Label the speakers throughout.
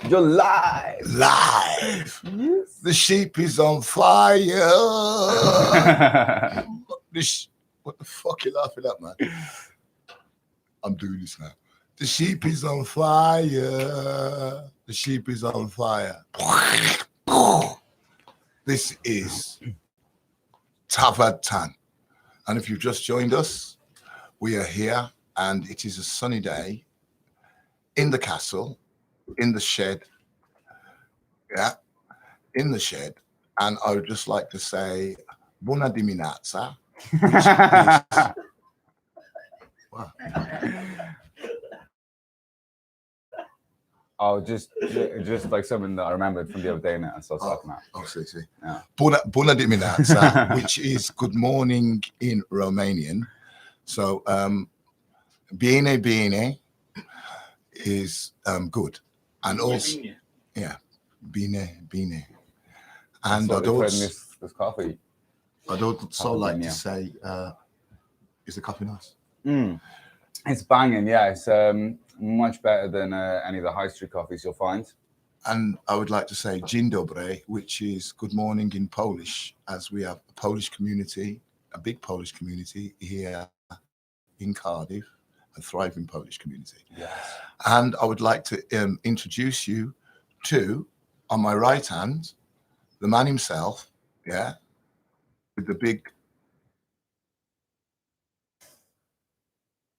Speaker 1: You're live.
Speaker 2: Live.
Speaker 1: Yes.
Speaker 2: The sheep is on fire. What the fuck you laughing at, man? I'm doing this now. The sheep is on fire. The sheep is on fire. This is Tafad Tan. And if you've just joined us, we are here and it is a sunny day in the castle, in the shed. Yeah, in the shed. And I would just like to say, Buona Diminazza. Wow.
Speaker 1: Oh, just like something that I remembered from the other day now. So I was talking about.
Speaker 2: Oh, see.
Speaker 1: Yeah.
Speaker 2: Buona Diminazza, which is good morning in Romanian. So, bine is good. And also, yeah, bine. And I'd also,
Speaker 1: this coffee.
Speaker 2: I'd also like to say, is the coffee nice?
Speaker 1: It's banging, yeah. It's much better than any of the high street coffees you'll find.
Speaker 2: And I would like to say dzień dobry, which is good morning in Polish, as we have a Polish community, a big Polish community here in Cardiff, a thriving Polish community.
Speaker 1: Yes.
Speaker 2: And I would like to introduce you to, on my right hand, the man himself, yeah, with the big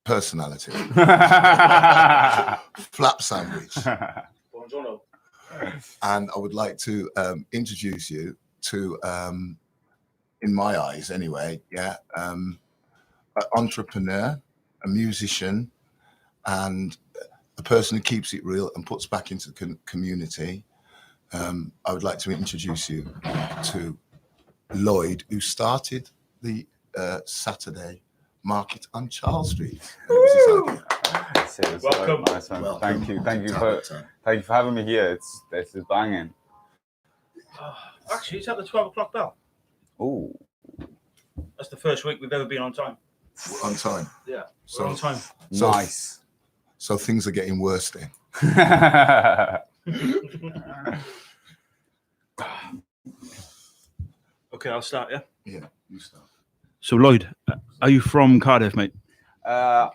Speaker 2: personality. Flap sandwich.
Speaker 3: Buongiorno.
Speaker 2: And I would like to introduce you to, in my eyes anyway, yeah, an entrepreneur, a musician, and a person who keeps it real and puts back into the community. I would like to introduce you to Lloyd, who started the Saturday market on Charles Street.
Speaker 3: Welcome.
Speaker 1: Nice one. Thank you for having me here. This is banging.
Speaker 3: Actually, it's at the 12 o'clock bell.
Speaker 1: Oh,
Speaker 3: That's the first week we've ever been on time.
Speaker 2: On time.
Speaker 3: Yeah,
Speaker 2: So-
Speaker 3: we're on time.
Speaker 1: nice.
Speaker 2: So things are getting worse then.
Speaker 3: Okay, I'll start, yeah?
Speaker 2: Yeah, you start.
Speaker 4: So Lloyd, are you from Cardiff, mate?
Speaker 1: Am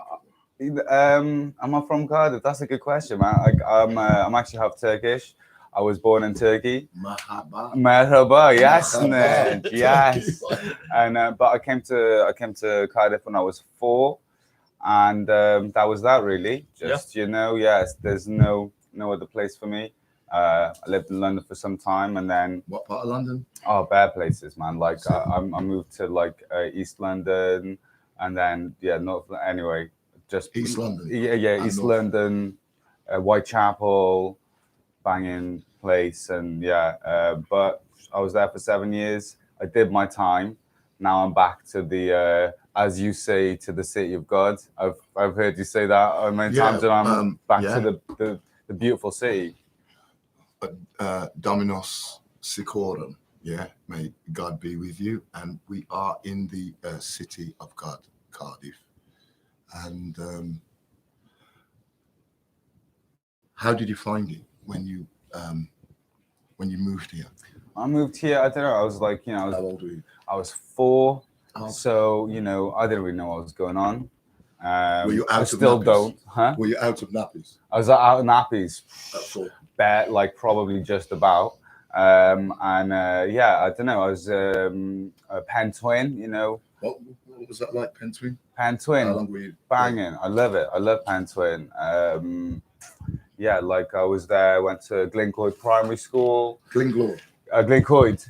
Speaker 1: I from Cardiff? That's a good question, man. I'm actually half Turkish. I was born in Turkey. Merhaba, yes, man, yes. And but I came to Cardiff when I was 4, and that was that really. Just yes. There's no other place for me. I lived in London for some time, and then
Speaker 2: What part of London?
Speaker 1: oh, bad places, man. Like I moved to like East London, and then North. Anyway, just
Speaker 2: East London.
Speaker 1: Yeah,
Speaker 2: And
Speaker 1: East
Speaker 2: North.
Speaker 1: London, Whitechapel, banging place, and but I was there for 7 years. I did my time. Now I'm back to the, as you say, to the city of God. I've heard you say that many times, and I'm back to the beautiful city.
Speaker 2: Dominos Sicorum. Yeah, may God be with you. And we are in the city of God, Cardiff. And how did you find it when you moved here?
Speaker 1: I moved here. I don't know. I was like,
Speaker 2: How old were you?
Speaker 1: I was 4,
Speaker 2: Oh.
Speaker 1: so I didn't really know what was going on.
Speaker 2: Were you out
Speaker 1: I
Speaker 2: of
Speaker 1: still
Speaker 2: nappies?
Speaker 1: don't, huh?
Speaker 2: Were you out of nappies
Speaker 1: I was out of nappies.
Speaker 2: at 4?
Speaker 1: Bet like probably just about. I don't know. I was a pen twin,
Speaker 2: What was that like, Pen Twin?
Speaker 1: pen
Speaker 2: How
Speaker 1: twin,
Speaker 2: long were you?
Speaker 1: banging. I love it. I love pen twin. Like I was there. Went to Glencoyd Primary School.
Speaker 2: Glinglaw.
Speaker 1: Glencoyd.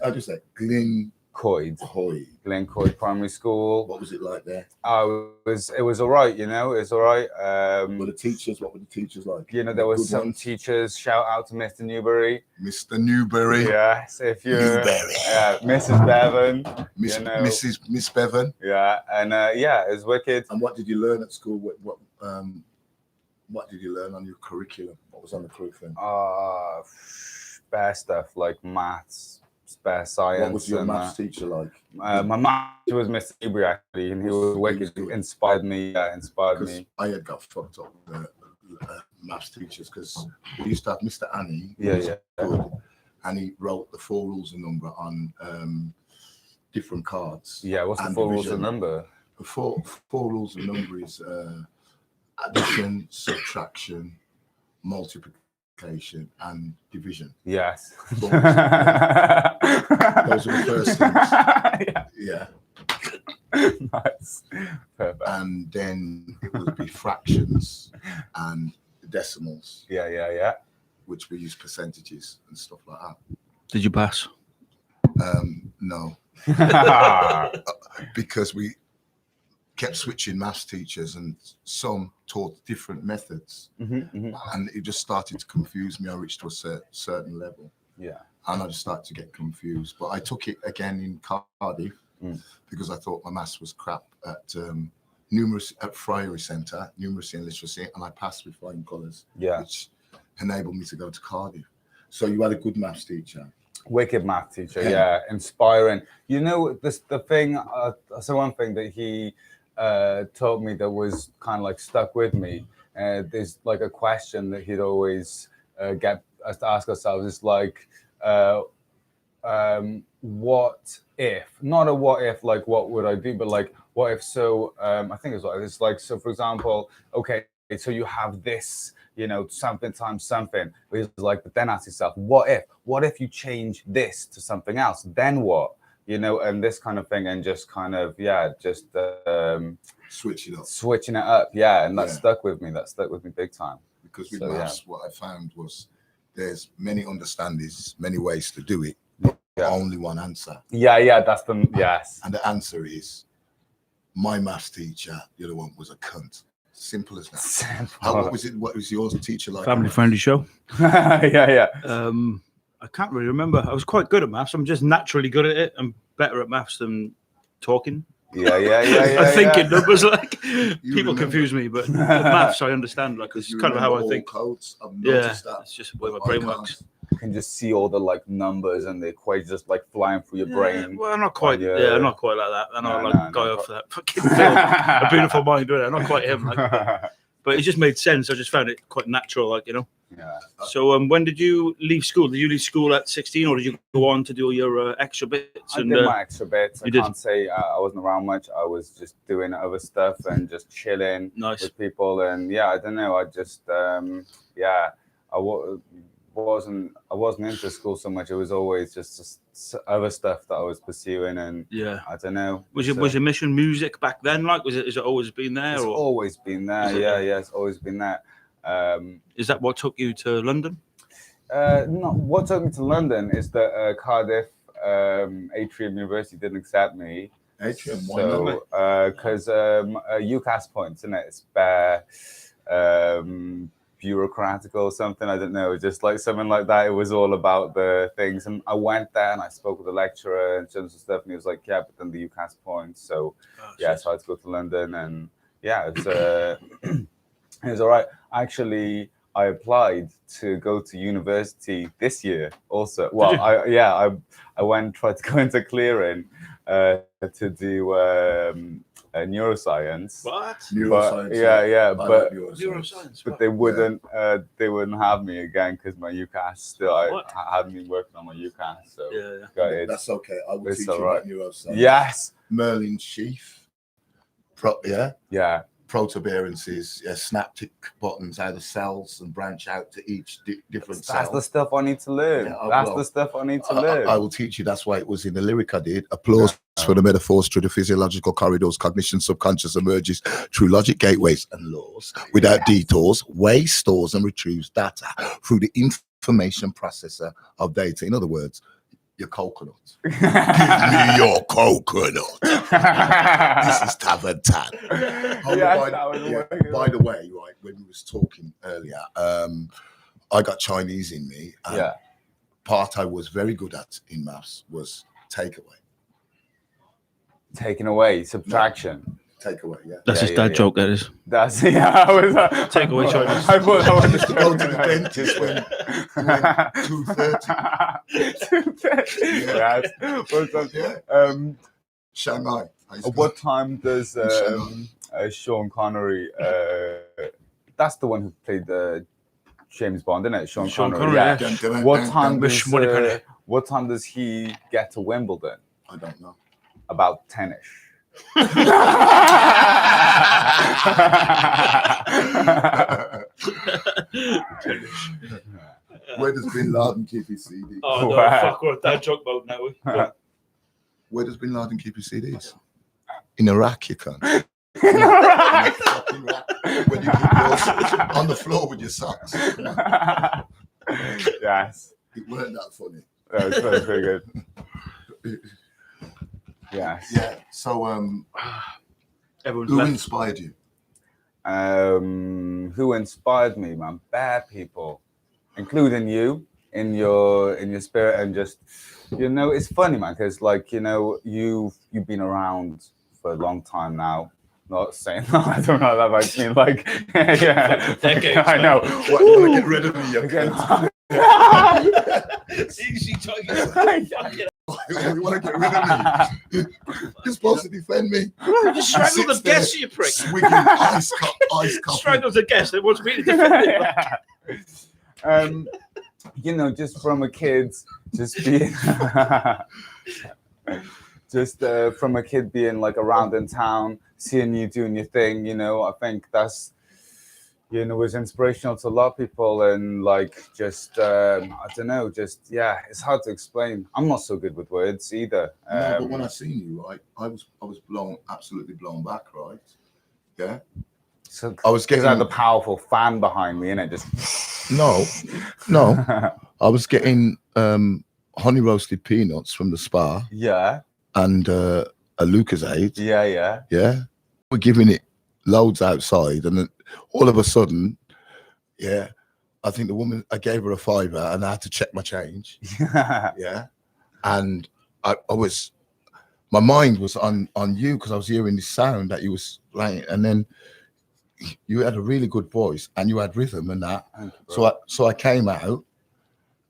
Speaker 2: How do you say?
Speaker 1: Coyd. Glencoyd Primary School.
Speaker 2: What was it like there?
Speaker 1: It was all right. It was all right.
Speaker 2: What were the teachers like?
Speaker 1: There was
Speaker 2: Good
Speaker 1: some
Speaker 2: ones?
Speaker 1: teachers. Shout out to Mr. Newberry.
Speaker 2: Mr. Newberry.
Speaker 1: Yes, if you're
Speaker 2: Newberry.
Speaker 1: Mrs. Bevan.
Speaker 2: Miss Bevan.
Speaker 1: Yeah, and it was wicked.
Speaker 2: And what did you learn at school? What did you learn on your curriculum? What was on the curriculum?
Speaker 1: Spare stuff like maths, spare science.
Speaker 2: What was your
Speaker 1: and,
Speaker 2: maths teacher like?
Speaker 1: My maths teacher was Mr. Newberry actually, and he was wicked.
Speaker 2: good.
Speaker 1: Inspired me. Inspired
Speaker 2: Because
Speaker 1: me.
Speaker 2: I had got fucked up with maths teachers because we used to have Mr. Annie.
Speaker 1: Yeah, yeah.
Speaker 2: Good, and he wrote the 4 rules of number on different cards.
Speaker 1: Yeah, what's the
Speaker 2: and
Speaker 1: 4 rules
Speaker 2: division.
Speaker 1: of number?
Speaker 2: The four rules of number is addition, subtraction, multiplication, and division.
Speaker 1: Yes.
Speaker 2: Those are the first things. Yeah.
Speaker 1: Nice. Perfect.
Speaker 2: And then it would be fractions and decimals.
Speaker 1: Yeah.
Speaker 2: Which we use percentages and stuff like that.
Speaker 4: Did you pass?
Speaker 2: No. Because we kept switching maths teachers and some taught different methods. And it just started to confuse me. I reached to a certain level. Yeah. And I just started to get confused. But I took it again in Cardiff because I thought my maths was crap at Friary Centre, Numeracy and Literacy, and I passed with flying colours. Yeah. Which enabled me to go to Cardiff. So you had a good maths teacher.
Speaker 1: Wicked math teacher, yeah, inspiring. You know, the thing. So one thing that he taught me that was kind of like stuck with me. There's like a question that he'd always get us to ask ourselves. It's like, what if? Not a what if, like what would I do, but like what if? So I think it's like so. For example, okay, so you have this. You know, something times something. But then ask yourself, what if? What if you change this to something else? Then what? You know, and this kind of thing, and just kind of, just switching it up. Yeah, and that stuck with me. That stuck with me big time.
Speaker 2: Because with maths, what I found was there's many understandings, many ways to do it. Only one answer.
Speaker 1: Yeah, that's the yes.
Speaker 2: And the answer is, my maths teacher, the other one, was a cunt. Simple as that.
Speaker 1: Simple.
Speaker 2: What was it? What was yours teacher like?
Speaker 4: Family friendly show.
Speaker 1: Yeah.
Speaker 4: I can't really remember. I was quite good at maths. I'm just naturally good at it. I'm better at maths than talking.
Speaker 1: Yeah.
Speaker 4: I think in numbers, like people confuse me, but maths I understand. Like it's kind of how I think.
Speaker 2: Codes. I've noticed that.
Speaker 4: It's just the way my brain works.
Speaker 1: You can just see all the like numbers and the equations just like flying through your brain.
Speaker 4: Well, I'm not quite. I'm not quite like that. I'm not like guy off that fucking film, A Beautiful Mind. I'm not quite him. Like, but it just made sense. I just found it quite natural, like you know.
Speaker 1: Yeah.
Speaker 4: So when did you leave school? Did you leave school at 16, or did you go on to do your extra bits?
Speaker 1: I did my extra bits. I can't say I wasn't around much. I was just doing other stuff and just chilling with people. And I don't know. I just I wasn't into school so much. It was always just other stuff that I was pursuing, and I don't know.
Speaker 4: Was your mission music back then? Like, has it always been there?
Speaker 1: It's always been there. Yeah, it's always been there.
Speaker 4: Is that what took you to London?
Speaker 1: No, what took me to London is that Cardiff Atrium University didn't accept me.
Speaker 2: Atrium,
Speaker 1: so because UCAS points, isn't it? It's bare. Bureaucratical or something, I don't know, just like something like that. It was all about the things, and I went there and I spoke with the lecturer and some stuff, and he was like, but then the UCAS points, so so I had to go to London, and it was it was all right. Actually, I applied to go to university this year also. Well, I went and tried to go into clearing to do neuroscience.
Speaker 4: What?
Speaker 2: Neuroscience.
Speaker 1: But they wouldn't have me again because my UCAS still. I hadn't been working on my UCAS, so
Speaker 2: that's okay. I will teach you about neuroscience.
Speaker 1: Yes,
Speaker 2: Merlin sheath. Protuberances, synaptic buttons, how the cells and branch out to each different cell.
Speaker 1: That's the stuff I need to learn. The stuff I need to learn.
Speaker 2: I will teach you. That's why it was in the lyric I did. Applause for the metaphors through the physiological corridors. Cognition, subconscious emerges through logic gateways and laws. Without detours, weighs, stores and retrieves data through the information processor of data. In other words, your coconut. Give me your coconut. This is Tafad Tan. By the way, right, when we was talking earlier, I got Chinese in me. And part I was very good at in maths was takeaway.
Speaker 1: Taking away, subtraction.
Speaker 2: Takeaway,
Speaker 4: That's his dad joke, that is.
Speaker 1: That's I was
Speaker 4: take away Chinese.
Speaker 1: I thought I was
Speaker 2: to go to the dentist when
Speaker 1: 2:30.
Speaker 2: Shanghai.
Speaker 1: What time does Sean Connery? That's the one who played James Bond, isn't it? Sean
Speaker 4: Sean
Speaker 1: Connery.
Speaker 4: Connery,
Speaker 1: Yeah.
Speaker 4: yeah.
Speaker 1: What time does he get to Wimbledon?
Speaker 2: I don't know.
Speaker 1: About 10ish.
Speaker 2: Where does Bin Laden keep his CDs?
Speaker 4: Oh no,
Speaker 1: Wow.
Speaker 4: fuck, we're dad joke mode now.
Speaker 2: Where does Bin Laden keep his CDs? In Iraq, you can't. When you keep yours on the floor with your socks.
Speaker 1: Yes.
Speaker 2: It weren't that funny.
Speaker 1: That was very good. Yes.
Speaker 2: Yeah. So,
Speaker 4: Everyone's
Speaker 2: who
Speaker 4: left.
Speaker 2: inspired you?
Speaker 1: Who inspired me, man? Bad people, including you in your spirit, and just it's funny, man, because like you've been around for a long time now. Not saying that, I don't know that might mean like yeah,
Speaker 4: Decades,
Speaker 1: I know.
Speaker 2: What, you want to get rid of me? You cunt?
Speaker 4: Easy talking.
Speaker 2: You want to get rid of me? You're supposed to defend me.
Speaker 4: You strangled the guest, you prick.
Speaker 2: Swigging ice coffee.
Speaker 4: Strangled the guest that wants me to defend him.
Speaker 1: Just from a kid, just being from a kid being like around in town, seeing you doing your thing, I think that's was inspirational to a lot of people, and like just I don't know, just it's hard to explain. I'm not so good with words either.
Speaker 2: No, but when I seen you, right, I was absolutely blown back, right? Yeah.
Speaker 1: So
Speaker 2: I was getting
Speaker 1: the powerful fan behind me, innit? Just
Speaker 2: no. I was getting honey roasted peanuts from the spa.
Speaker 1: Yeah.
Speaker 2: And a Lucozade.
Speaker 1: Yeah.
Speaker 2: We're giving it loads outside, and then all of a sudden, I think the woman, I gave her a £5 and I had to check my change. Yeah. And my mind was on you because I was hearing this sound that you was playing, and then you had a really good voice and you had rhythm and that. So I came out,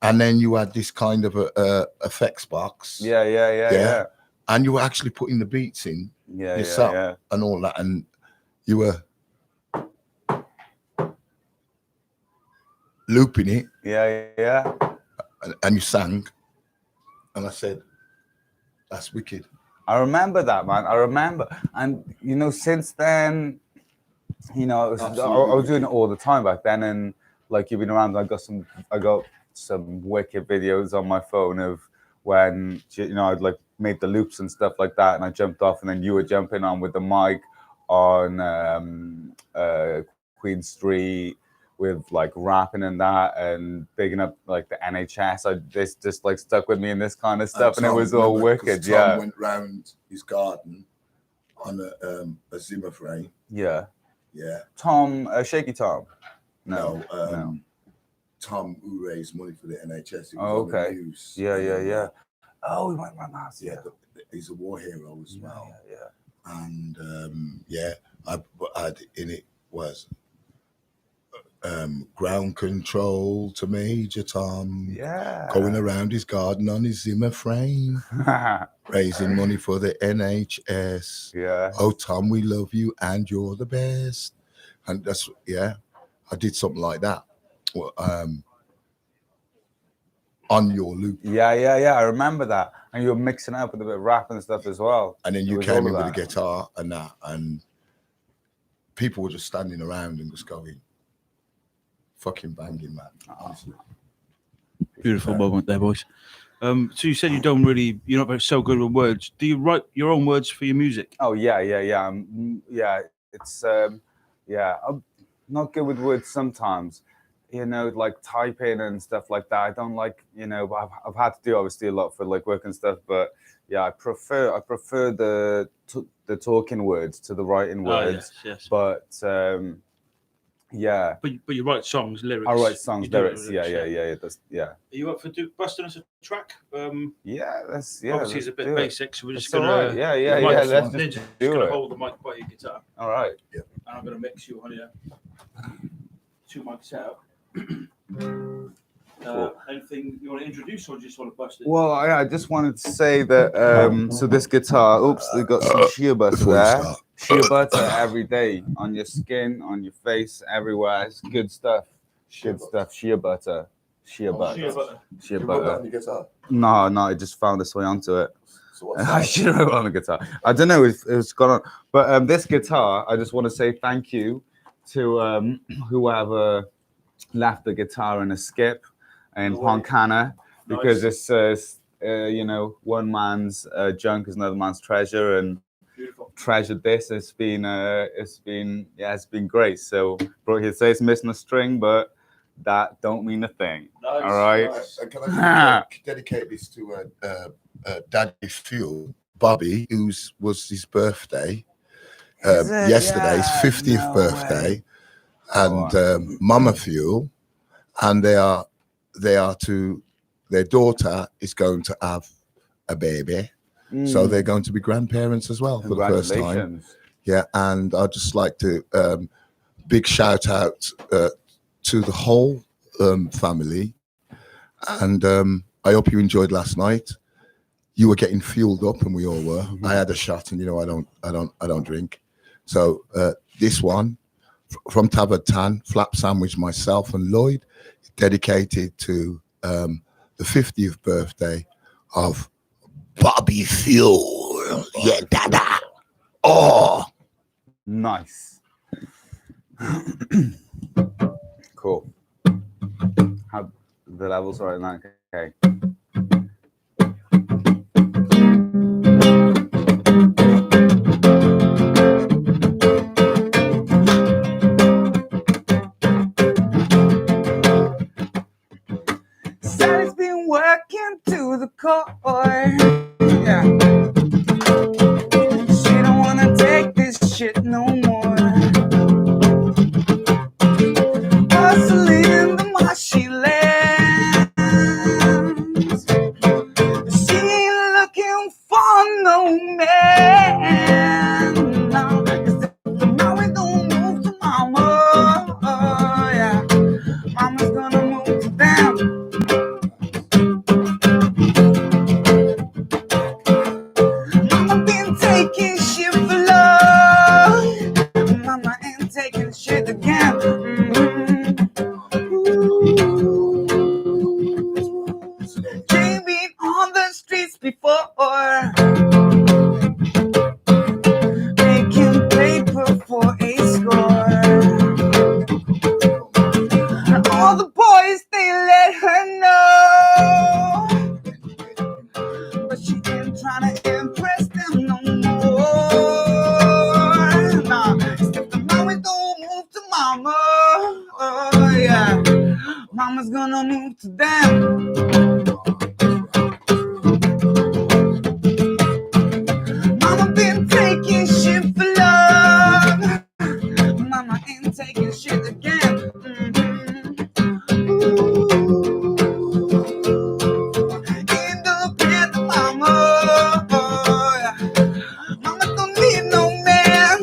Speaker 2: and then you had this kind of a effects box.
Speaker 1: Yeah.
Speaker 2: And you were actually putting the beats in yourself and all that, and you were looping it.
Speaker 1: Yeah.
Speaker 2: And you sang, and I said, "That's wicked."
Speaker 1: I remember that, man. And since then, I was doing it all the time back then, and like you've been around. I got some wicked videos on my phone of when I'd like made the loops and stuff like that, and I jumped off, and then you were jumping on with the mic on Queen Street with like rapping and that, and bigging up like the NHS. This just like stuck with me in this kind of stuff, and it was all wicked.
Speaker 2: Tom went round his garden on a Zimmer frame.
Speaker 1: Yeah.
Speaker 2: Tom,
Speaker 1: Shaky Tom.
Speaker 2: No. Tom, who raised money for the NHS.
Speaker 1: Okay.
Speaker 2: On the news.
Speaker 1: Yeah. Oh, he went around that.
Speaker 2: Yeah, he's a war hero as well.
Speaker 1: Yeah.
Speaker 2: And I in it was ground control to Major Tom.
Speaker 1: Yeah.
Speaker 2: Going around his garden on his Zimmer frame, raising money for the NHS.
Speaker 1: Yeah.
Speaker 2: Oh, Tom, we love you and you're the best. And that's I did something like that. Well, on your loop.
Speaker 1: Yeah. I remember that. And you were mixing up with a bit of rap and stuff as well.
Speaker 2: And then you came in with a guitar and that, and people were just standing around and just going, fucking banging, man. Honestly.
Speaker 4: Beautiful moment there, boys. So you said you're not so good with words. Do you write your own words for your music?
Speaker 1: Oh yeah. It's I'm not good with words sometimes. Like typing and stuff like that. I don't like, but I've had to do obviously a lot for like work and stuff. But I prefer the talking words to the writing words.
Speaker 4: Yes.
Speaker 1: But
Speaker 4: But you write songs, lyrics.
Speaker 1: I write songs, lyrics. Yeah.
Speaker 4: Are you up for busting us a track?
Speaker 1: Obviously
Speaker 4: it's a bit basic, so we're just
Speaker 1: all
Speaker 4: gonna.
Speaker 1: right. Yeah. Let's just do it.
Speaker 4: Hold the mic by your guitar.
Speaker 1: All right.
Speaker 2: Yeah.
Speaker 4: And I'm gonna mix you on here. 2 mic setup. Anything you want to introduce, or just want to bust it?
Speaker 1: Well, I just wanted to say that. So this guitar, they got some shea butter there. Shea butter every day on your skin, on your face, everywhere. It's good stuff. good stuff. Shea butter. Shea butter.
Speaker 3: Shea butter.
Speaker 1: Shea
Speaker 2: You rub that
Speaker 1: butter.
Speaker 2: on your guitar.
Speaker 1: No, I just found its way onto it.
Speaker 2: So what's
Speaker 1: I
Speaker 2: that?
Speaker 1: should have on the guitar. I don't know if it's gone on, but this guitar, I just want to say thank you to whoever left the guitar in a skip in Poncana, because
Speaker 3: Nice.
Speaker 1: it's one man's junk is another man's treasure, and
Speaker 3: Beautiful.
Speaker 1: treasured this. It's been great. So, bro, he'd say it's missing a string, but that don't mean a thing.
Speaker 3: Nice,
Speaker 1: All right.
Speaker 3: nice.
Speaker 2: And can I dedicate this to Daddy Fuel, Bobby, was his birthday yesterday, his 50th birthday, and Mama Fuel, and their daughter is going to have a baby, so they're going to be grandparents as well for the first time. Yeah, and I'd just like to big shout out to the whole family, and I hope you enjoyed last night. You were getting fueled up, and we all were. I had a shot, and I don't drink. So this one from Tafad Tan, Flap Sandwich, myself and Lloyd, dedicated to the 50th birthday of Bobby Fuel. Yeah, dada. Oh,
Speaker 1: Nice. Cool. How the levels right now? Okay. Sally's been working to the core. Yeah. She don't wanna take this shit no more. Hustling in the marshy lands. She ain't looking for no man. No, 'cause now we gonna move to mama. Oh, yeah. Mama's gonna move to them. Mama been taking shit for love. Mama ain't taking shit again. She been on the streets before, making paper for a score. And all the boys, they let her know, but she ain't trying to impress them no more. Nah, if the mama don't move to mama, oh yeah, mama's gonna move to them. Mama been taking shit for love. Mama ain't taking shit again. Independent mama. Oh, yeah. Mama don't need no man.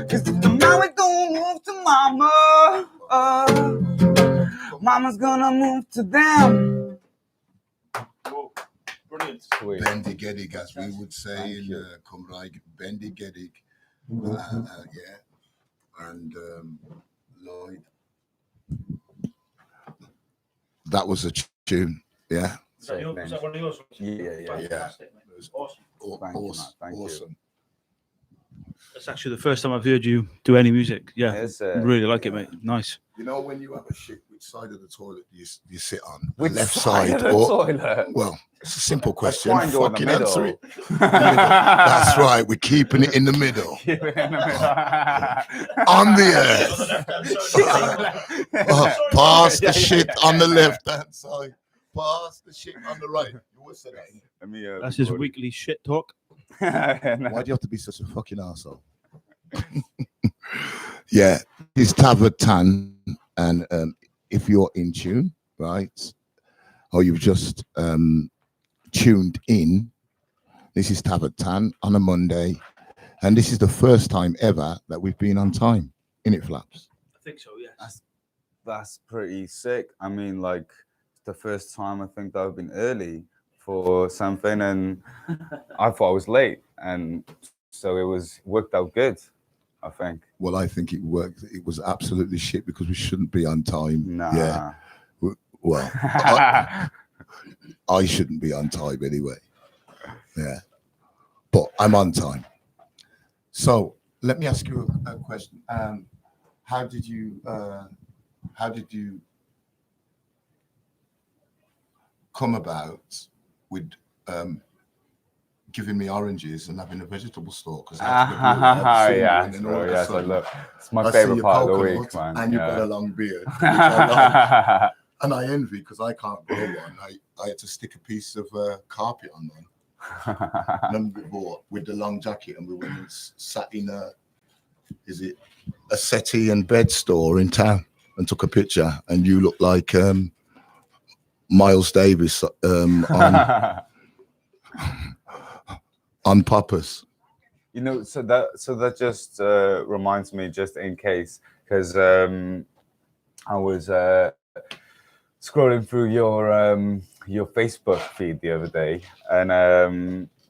Speaker 1: 'Cause if the mama don't move to mama, mama's gonna move to them.
Speaker 3: Whoa. Brilliant.
Speaker 1: Sweet.
Speaker 2: Bendigedig, as we would say
Speaker 1: Thank
Speaker 2: in
Speaker 1: you.
Speaker 2: Cymraeg, Bendigedig. Yeah, and Lloyd. That was a tune. Yeah,
Speaker 3: Was that one of yours?
Speaker 1: Yeah.
Speaker 3: Fantastic, mate.
Speaker 2: It was
Speaker 3: Awesome.
Speaker 1: Thank you,
Speaker 2: awesome.
Speaker 1: Matt. Thank you.
Speaker 2: Awesome.
Speaker 4: That's actually the first time I've heard you do any music. Yeah,
Speaker 1: It's,
Speaker 4: really like it, mate. Nice.
Speaker 2: You know when you have a shit, which side of the toilet do you sit on? The
Speaker 1: Which
Speaker 2: left
Speaker 1: side
Speaker 2: side
Speaker 1: of the
Speaker 2: or
Speaker 1: toilet?
Speaker 2: well, it's a simple
Speaker 1: That's
Speaker 2: question.
Speaker 1: fine, you're in the
Speaker 2: Fucking
Speaker 1: middle.
Speaker 2: answer it. That's right. We're keeping it in the middle.
Speaker 1: Keep it in the middle.
Speaker 2: On the earth. Pass the shit on the left hand side. Pass the shit on the right. What's that?
Speaker 1: Let me,
Speaker 4: That's his
Speaker 1: record it.
Speaker 4: weekly shit talk.
Speaker 2: Why do you have to be such a fucking arsehole? Yeah, it's Tafad Tan, and if you're in tune, right, or you've just tuned in, this is Tafad Tan on a Monday, and this is the first time ever that we've been on time. In it, Flaps.
Speaker 4: I think so, yes.
Speaker 1: That's pretty sick. I mean, like, it's the first time I think that I've been early for something, and I thought I was late, and so it worked out good. I think.
Speaker 2: Well, I think it worked. It was absolutely shit because we shouldn't be on time.
Speaker 1: Nah.
Speaker 2: Yeah. Well, I shouldn't be on time anyway. Yeah. But I'm on time. So let me ask you a question. How did you come about with giving me oranges and having a vegetable store? Because
Speaker 1: yes, bro. Yes, I love. It's my favorite part of the week, man.
Speaker 2: And you've got a long beard, which I like. And I envy because I can't grow one. I had to stick a piece of carpet on one. Remember before with the long jacket, and we went and sat in a settee and bed store in town and took a picture, and you look like Miles Davis on Poppers.
Speaker 1: You know, so that just reminds me, just in case, because I was scrolling through your Facebook feed the other day, and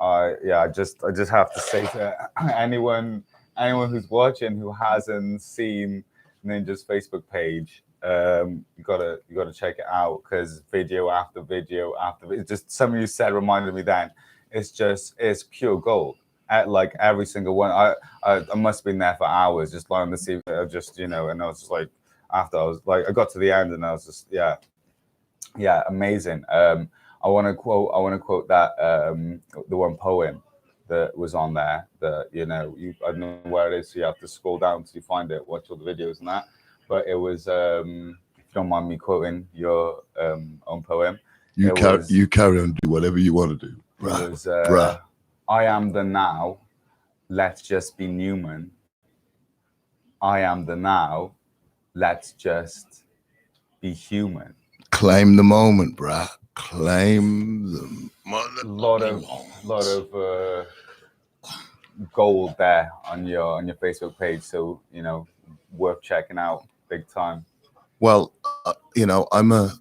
Speaker 1: I just have to say to anyone who's watching who hasn't seen Ninja's Facebook page, you gotta check it out, because video after video after video, just something you said reminded me then. It's pure gold. At like every single one, I must have been there for hours just learning to see, just and I was just like, after I was like, I got to the end and I was just amazing. I want to quote that the one poem that was on there that I don't know where it is, so you have to scroll down till you find it, watch all the videos and that. But it was, if you don't mind me quoting your own poem,
Speaker 2: you carry on, do whatever you want to do.
Speaker 1: It was, I am the now, let's just be Newman. I am the now, let's just be human.
Speaker 2: Claim the moment, bruh. Claim the moment.
Speaker 1: Lot of gold there on your Facebook page, so worth checking out big time.
Speaker 2: Well, I'm a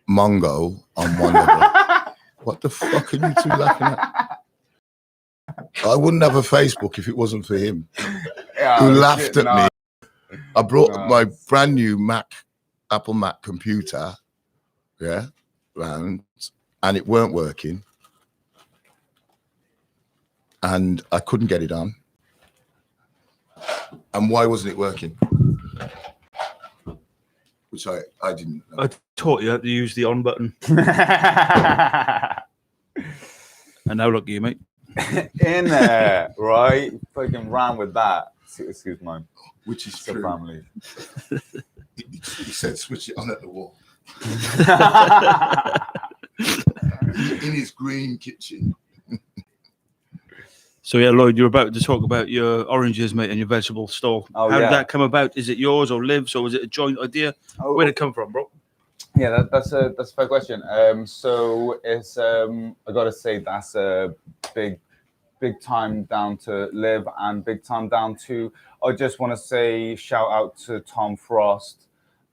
Speaker 2: Mongo on one level. What the fuck are you two laughing at? I wouldn't have a Facebook if it wasn't for him, who laughed at me. I brought my brand new Apple Mac computer, round, and it weren't working, and I couldn't get it on. And why wasn't it working? Which I didn't know.
Speaker 4: I taught you how to use the on button. And now look at you, mate.
Speaker 1: In there, right? Fucking ran with that. Excuse me.
Speaker 2: Which is
Speaker 1: the
Speaker 2: true.
Speaker 1: Family.
Speaker 2: He said, switch it on at the wall. In his green kitchen.
Speaker 4: So yeah, Lloyd, you're about to talk about your oranges, mate, and your vegetable store. How did that come about? Is it yours or Liv's, or was it a joint idea? Where did it come from, bro?
Speaker 1: Yeah, that's a fair question. So it's I gotta say that's a big time down to Liv, and big time down to, I just want to say shout out to Tom Frost.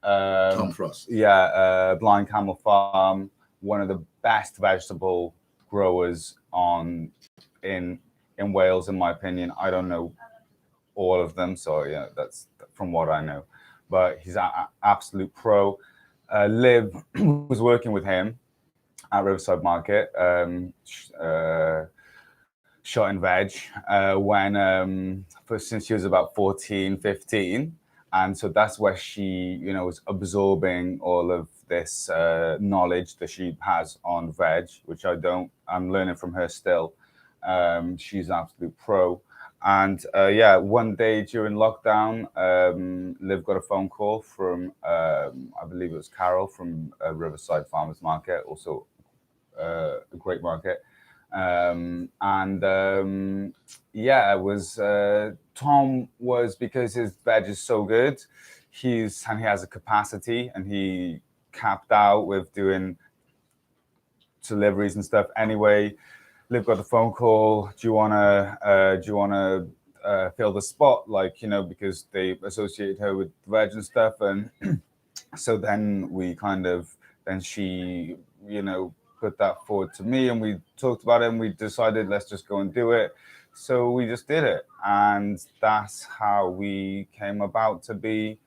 Speaker 2: Tom Frost.
Speaker 1: Yeah, Blind Camel Farm, one of the best vegetable growers in Wales, in my opinion. I don't know all of them, so yeah, that's from what I know. But he's an absolute pro. Liv was working with him at Riverside Market, shot in veg, since she was about 14, 15. And so that's where she, was absorbing all of this knowledge that she has on veg, which I'm learning from her still. She's an absolute pro. And one day during lockdown, Liv got a phone call from, I believe it was Carol from Riverside Farmers Market, also a great market. It was Tom was, because his veg is so good, he has a capacity, and he capped out with doing deliveries and stuff. Anyway, Liv got the phone call. Do you wanna fill the spot? Because they associate her with veg and stuff. And so then she, put that forward to me, and we talked about it, and we decided, let's just go and do it. so we just did it, and that's how we came about to be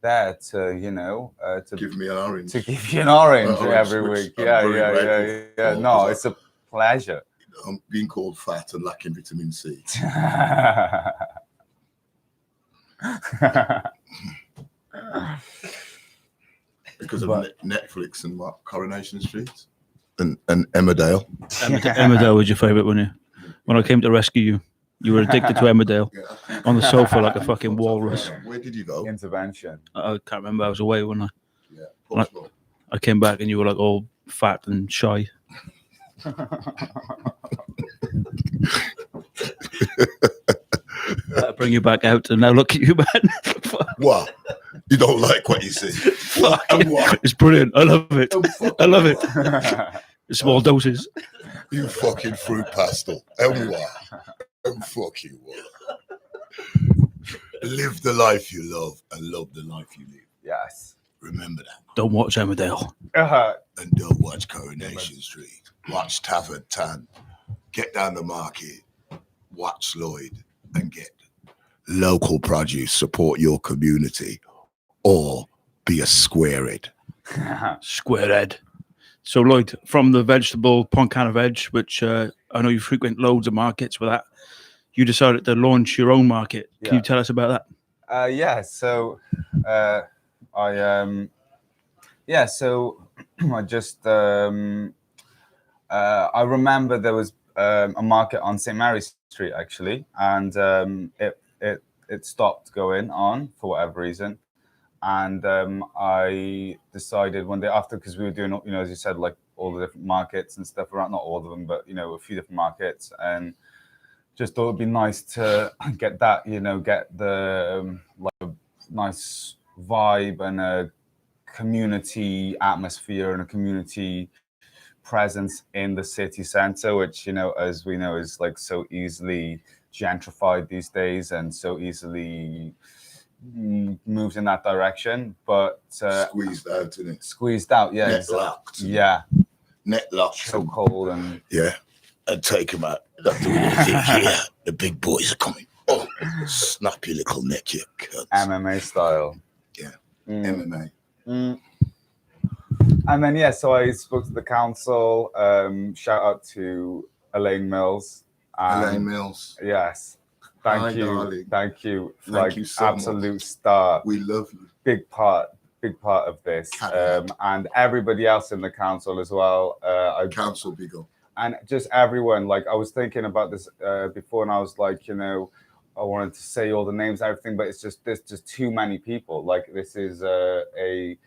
Speaker 1: there to, to
Speaker 2: Give me an orange.
Speaker 1: to give you an orange
Speaker 2: Orange,
Speaker 1: every
Speaker 2: which
Speaker 1: week.
Speaker 2: I'm
Speaker 1: Yeah,
Speaker 2: very
Speaker 1: yeah,
Speaker 2: grateful
Speaker 1: yeah, yeah.
Speaker 2: for,
Speaker 1: No,
Speaker 2: 'cause
Speaker 1: it's a pleasure.
Speaker 2: I'm being called fat and lacking vitamin C. Because of Netflix and what? Coronation Street and Emmerdale.
Speaker 4: Emmerdale was your favourite, wasn't it? When I came to rescue you, you were addicted to Emmerdale.
Speaker 2: Yeah.
Speaker 4: On the sofa like a fucking walrus.
Speaker 2: Where did you go?
Speaker 1: Intervention.
Speaker 4: I can't remember. I was away when
Speaker 2: Yeah.
Speaker 4: I came back and you were like all fat and shy. I bring you back out and now look at you, man.
Speaker 2: What? You don't like what you see? What?
Speaker 4: It's brilliant. I love it. I love it. Small doses.
Speaker 2: You fucking fruit pastel. And what? And fuck you what? Live the life you love and love the life you live.
Speaker 1: Yes.
Speaker 2: Remember that.
Speaker 4: Don't watch Emmerdale.
Speaker 2: And don't watch Coronation Street. Watch Tafad Tan. Get down the market. Watch Lloyd and get local produce. Support your community. Or be a squarehead.
Speaker 4: Squarehead. So Lloyd, from the vegetable Pontcanna Veg, which I know you frequent loads of markets with that, you decided to launch your own market. Can you tell us about that?
Speaker 1: So I just I remember there was a market on St. Mary's Street actually, and it stopped going on for whatever reason. And I decided one day after, because we were doing, as you said, like all the different markets and stuff around, not all of them, but, a few different markets. And just thought it'd be nice to get that, get the like a nice vibe and a community atmosphere and a community presence in the city centre, which, as we know, is like so easily gentrified these days and so easily moves in that direction, but
Speaker 2: squeezed out, isn't it?
Speaker 1: Squeezed out, yeah.
Speaker 2: Net locked.
Speaker 1: Yeah.
Speaker 2: Net locked.
Speaker 1: So cold and
Speaker 2: and take him out. Not doing anything here. The big boys are coming. Oh, snap your little neck, you cunts.
Speaker 1: MMA style.
Speaker 2: Yeah. MMA.
Speaker 1: And then so I spoke to the council. Shout out to Elaine Mills.
Speaker 2: Elaine Mills.
Speaker 1: Yes. Thank you.
Speaker 2: Darling.
Speaker 1: Thank you.
Speaker 2: Thank you so
Speaker 1: absolute
Speaker 2: much.
Speaker 1: Star.
Speaker 2: We love you.
Speaker 1: Big part of this. And everybody else in the council as well.
Speaker 2: Council big up.
Speaker 1: And just everyone. Like I was thinking about this before, and I was like, I wanted to say all the names and everything, but there's just too many people. Like this is
Speaker 2: it's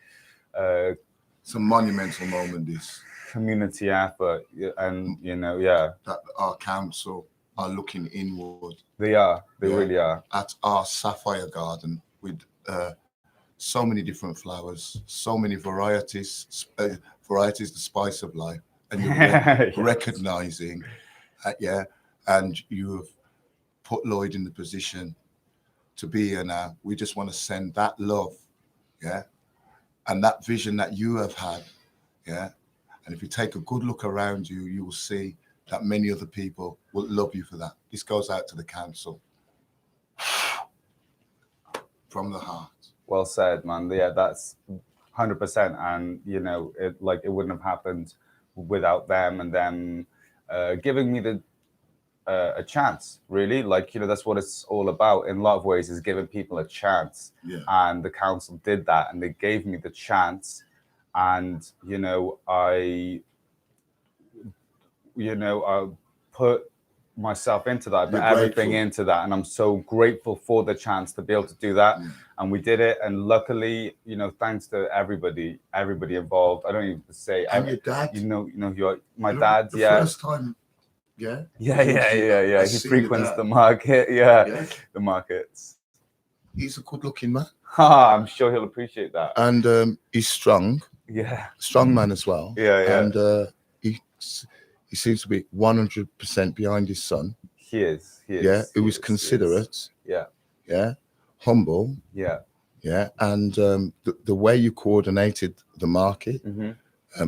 Speaker 2: a monumental moment, this
Speaker 1: community effort, and
Speaker 2: that our council are looking inward.
Speaker 1: They are. They really are.
Speaker 2: At our sapphire garden with so many different flowers, so many varieties, the spice of life, and you're recognizing, and you have put Lloyd in the position to be here now. We just want to send that love, and that vision that you have had, and if you take a good look around you, you will see that many other people will love you for that. This goes out to the council. From the heart.
Speaker 1: Well said, man. Yeah, that's 100%. And, it wouldn't have happened without them and them giving me a chance, really. That's what it's all about in a lot of ways, is giving people a chance.
Speaker 2: Yeah.
Speaker 1: And the council did that, and they gave me the chance. And, I put myself into that, put everything into that, and I'm so grateful for the chance to be able to do that. And we did it, and luckily, thanks to everybody involved. I don't even say.
Speaker 2: And your dad,
Speaker 1: my dad.
Speaker 2: The first time,
Speaker 1: He frequents the market. The markets.
Speaker 2: He's a good-looking man.
Speaker 1: I'm sure he'll appreciate that.
Speaker 2: And he's strong.
Speaker 1: Yeah.
Speaker 2: Strong man as well.
Speaker 1: Yeah.
Speaker 2: And he seems to be 100% behind his son.
Speaker 1: He is.
Speaker 2: Yeah. He was considerate. Yeah. Humble.
Speaker 1: Yeah.
Speaker 2: Yeah. And the way you coordinated the market,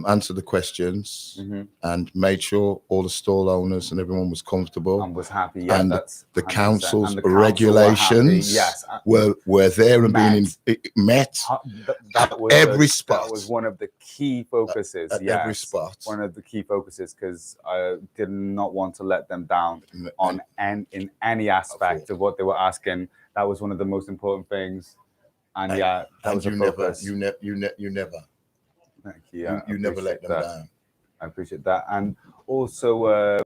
Speaker 2: answered the questions, and made sure all the stall owners and everyone was comfortable
Speaker 1: and was happy. Yeah,
Speaker 2: and
Speaker 1: that's
Speaker 2: the
Speaker 1: 100%.
Speaker 2: council's
Speaker 1: And the council
Speaker 2: regulations were there and being met
Speaker 1: that was
Speaker 2: every spot.
Speaker 1: That was one of the key focuses.
Speaker 2: At every spot.
Speaker 1: One of the key focuses, because I did not want to let them down in any aspect of what they were asking. That was one of the most important things. And that was a focus.
Speaker 2: You never.
Speaker 1: Thank you. Yeah,
Speaker 2: you never let them down.
Speaker 1: I appreciate that. And also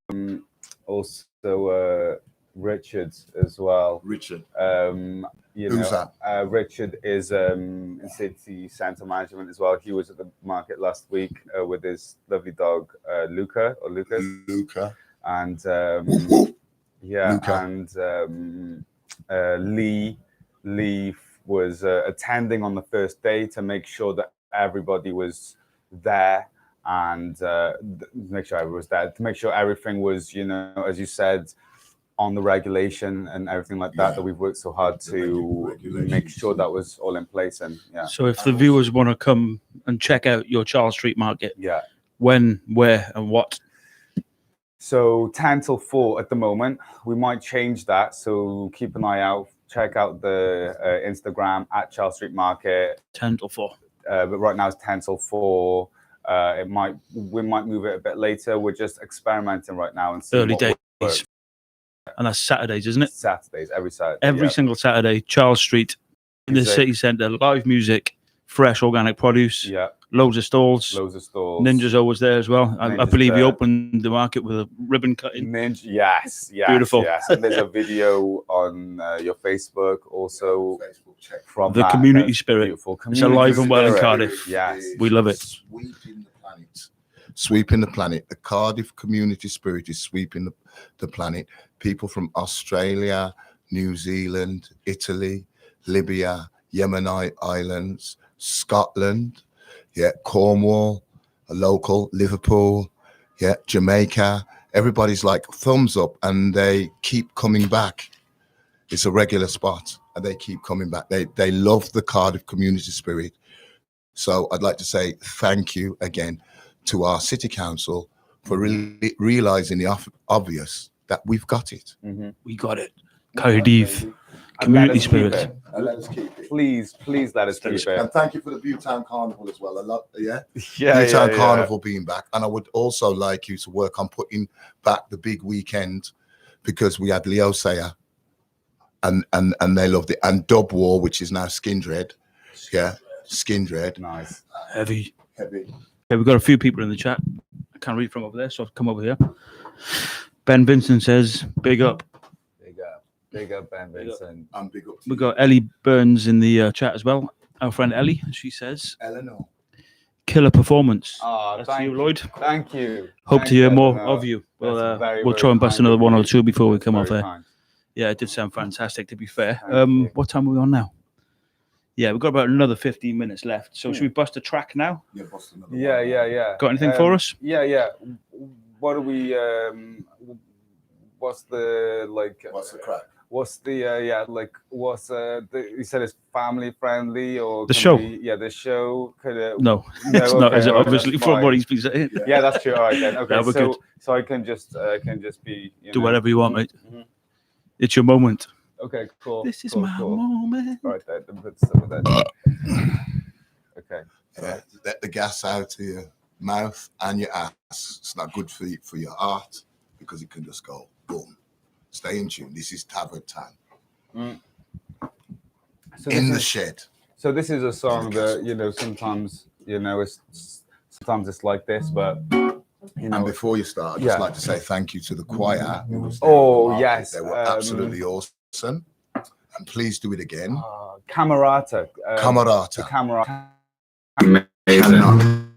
Speaker 1: Richard as well.
Speaker 2: Richard.
Speaker 1: Who's that? Richard is in city centre management as well. He was at the market last week with his lovely dog Lucas.
Speaker 2: Luca.
Speaker 1: And
Speaker 2: Luca.
Speaker 1: And Lee was attending on the first day to make sure that everybody was there, and make sure everyone was there, to make sure everything was, as you said, on the regulation and everything like that, that we've worked so hard to make sure that was all in place. And
Speaker 4: so if the viewers want to come and check out your Charles Street Market, when, where and what?
Speaker 1: So 10 till 4 at the moment. We might change that, so keep an eye out. Check out the Instagram at Charles Street Market.
Speaker 4: 10 till 4.
Speaker 1: But right now it's 10 till 4. We might move it a bit later. We're just experimenting right now and
Speaker 4: early days. And that's Saturdays, isn't it?
Speaker 1: Saturdays, every Saturday.
Speaker 4: Every single Saturday, Charles Street in the city centre, live music, fresh organic produce.
Speaker 1: Yeah.
Speaker 4: Loads of stalls. Ninja's always there as well. I believe you opened the market with a ribbon cutting.
Speaker 1: Ninja, yes.
Speaker 4: Beautiful.
Speaker 1: Yes. And there's a video on your Facebook also from
Speaker 4: the community spirit. It's alive and well in Cardiff.
Speaker 1: Yes.
Speaker 4: We love it.
Speaker 2: Sweeping the planet. Sweeping the planet. The Cardiff community spirit is sweeping the planet. People from Australia, New Zealand, Italy, Libya, Yemeni Islands, Scotland, Cornwall, a local, Liverpool, Jamaica. Everybody's like thumbs up, and they keep coming back. It's a regular spot, and they keep coming back. They love the Cardiff community spirit. So I'd like to say thank you again to our city council for really realising the obvious, that we've got it.
Speaker 4: We got it. Cardiff community spirit.
Speaker 2: And let us keep it.
Speaker 1: Please let us keep it.
Speaker 2: And thank you for the Bhutan Carnival as well.
Speaker 1: Bhutan
Speaker 2: Carnival being back. And I would also like you to work on putting back the big weekend, because we had Leo Sayer and they loved it. And Dub War, which is now Skindred. Yeah, Skindred.
Speaker 1: Nice.
Speaker 4: Heavy. Okay, we've got a few people in the chat. I can't read from over there, so I've come over here. Ben Vincent says, big up.
Speaker 1: Big up, Ben Vincent.
Speaker 2: And big up.
Speaker 4: We got Ellie Burns in the chat as well. Our friend Ellie, she says,
Speaker 2: Eleanor.
Speaker 4: Killer performance.
Speaker 1: Thank
Speaker 4: you, Lloyd.
Speaker 1: Thank you.
Speaker 4: Hope to hear more of you. We'll try and bust another one or two before we come off here. Yeah, it did sound fantastic, to be fair. What time are we on now? Yeah, we've got about another 15 minutes left. So should we bust a track now?
Speaker 2: Yeah, bust another
Speaker 1: one. Yeah.
Speaker 4: Got anything for us?
Speaker 1: Yeah. What do we... what's the
Speaker 2: crack?
Speaker 1: What's the you said it's family friendly, or
Speaker 4: the show?
Speaker 1: The show could
Speaker 4: no, it's not. Is it obviously from what he's been saying?
Speaker 1: Yeah, that's true. All right then. Okay,
Speaker 4: we're good.
Speaker 1: So I can just be
Speaker 4: do whatever you want, mate. It's your moment.
Speaker 1: Okay, cool.
Speaker 4: This is my moment.
Speaker 1: All right, then put some of that. Okay.
Speaker 2: Let the gas out of your mouth and your ass. It's not good for your heart, because it can just go boom. Stay in tune. This is Tafad Tan. In the shed.
Speaker 1: So this is a song that sometimes it's like this, but
Speaker 2: And before you start, I'd just like to say thank you to the choir.
Speaker 1: Yes,
Speaker 2: they were absolutely awesome. And please do it again.
Speaker 1: Camerata.
Speaker 2: Camerata.
Speaker 1: Camerata.
Speaker 2: Amazing.